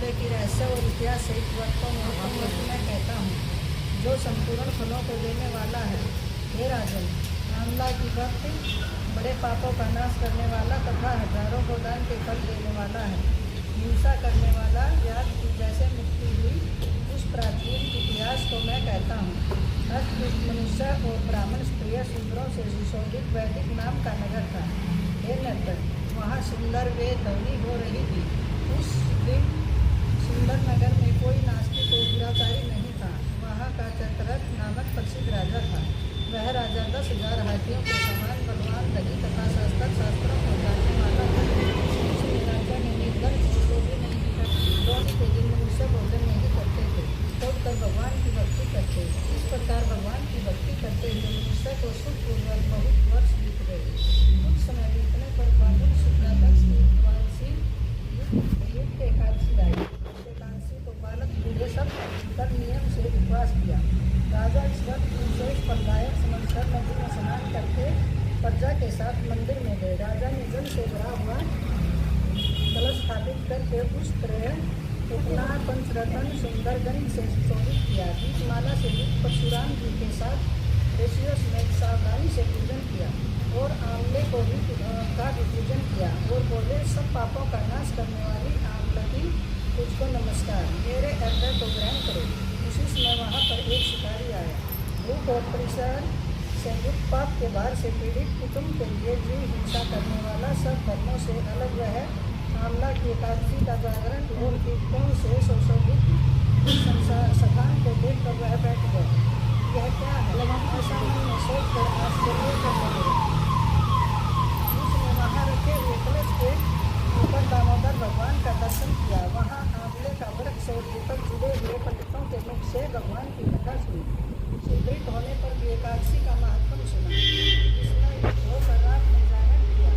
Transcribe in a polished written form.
आंवले की रहस्य और इतिहास सहित व्रतों मैं कहता हूँ, जो संपूर्ण फलों को देने वाला है। हे राजन, आंवला की भक्ति बड़े पापों का नाश करने वाला तथा हजारों को दान के फल देने वाला है। हिंसा करने वाला याद की जैसे मुक्ति हुई, उस प्राचीन इतिहास को मैं कहता हूँ। अस्पृश्य मनुष्य और ब्राह्मण स्त्रियों शूद्रों से सुशोभित वैदिक नाम का नगर था। हे नर्तक, वहाँ सुंदर वेद ध्वनि हो रही थी। उस दिन सुंदर नगर में कोई नास्तिक और दुराचारी नहीं था। वहाँ का चतरथ नामक प्रसिद्ध राजा था। वह राजा 10,000 हाथियों के समान बलवान, धनी तथा शास्त्रों को जानने वाला था। उसने राजा ने निर्धन को भी नहीं दिखा। दोनों के दिन मनुष्य भोजन नहीं करते थे, छोड़कर भगवान की भक्ति करते। इस प्रकार भगवान की भक्ति करते हुए मनुष्य को सुखपूर्वक बहुत वर्ष बीत गए। कुछ समय बीतने पर फाल्गुन शुक्ला दक्ष की द्वादशी युक्त एकादशी आई। एकादशी को बालक बूढ़े सब कर नियम से उपवास किया। राजा इस वक्त विशेष फलदायक समझकर नदी में स्नान करके प्रजा के साथ मंदिर में गए। राजा ने जल से भरा हुआ कलश स्थापित करके उस तरह अपना पंचरत्न सुंदरगंज से सुशोभित किया। दीपमाला से युक्त परशुराम जी के साथ ऋषियों समेत सावधानी से पूजन किया और आंवले को भी का भी पूजन किया और बोले, सब पापों का नाश करने वाली आंवलकी, तुझको नमस्कार, मेरे अर्घ्य को ग्रहण करो। उसी समय वहाँ पर एक शिकारी आया। भूख और परिसर से युक्त पाप के भार से पीड़ित कुटुंब के लिए जीव हिंसा करने वाला, सब धर्मों से अलग वह आंवला की एकादशी का जागरण और कीर्तनों से सुशोभित सखान को देखकर वह बैठ गया। यह क्या है? ऐसा मन में सोचकर आश्चर्य करने लगे। उसने वहाँ रखे हुए कलश के ऊपर दामोदर भगवान का दर्शन किया। वहाँ आंवले का वृक्ष और ऊपर जुड़े हुए पंडितों के मुख से भगवान की कथा सुनी। सुदृढ़ होने पर भी एकादशी का महत्व सुना। इसने होकर रात में जागरण किया।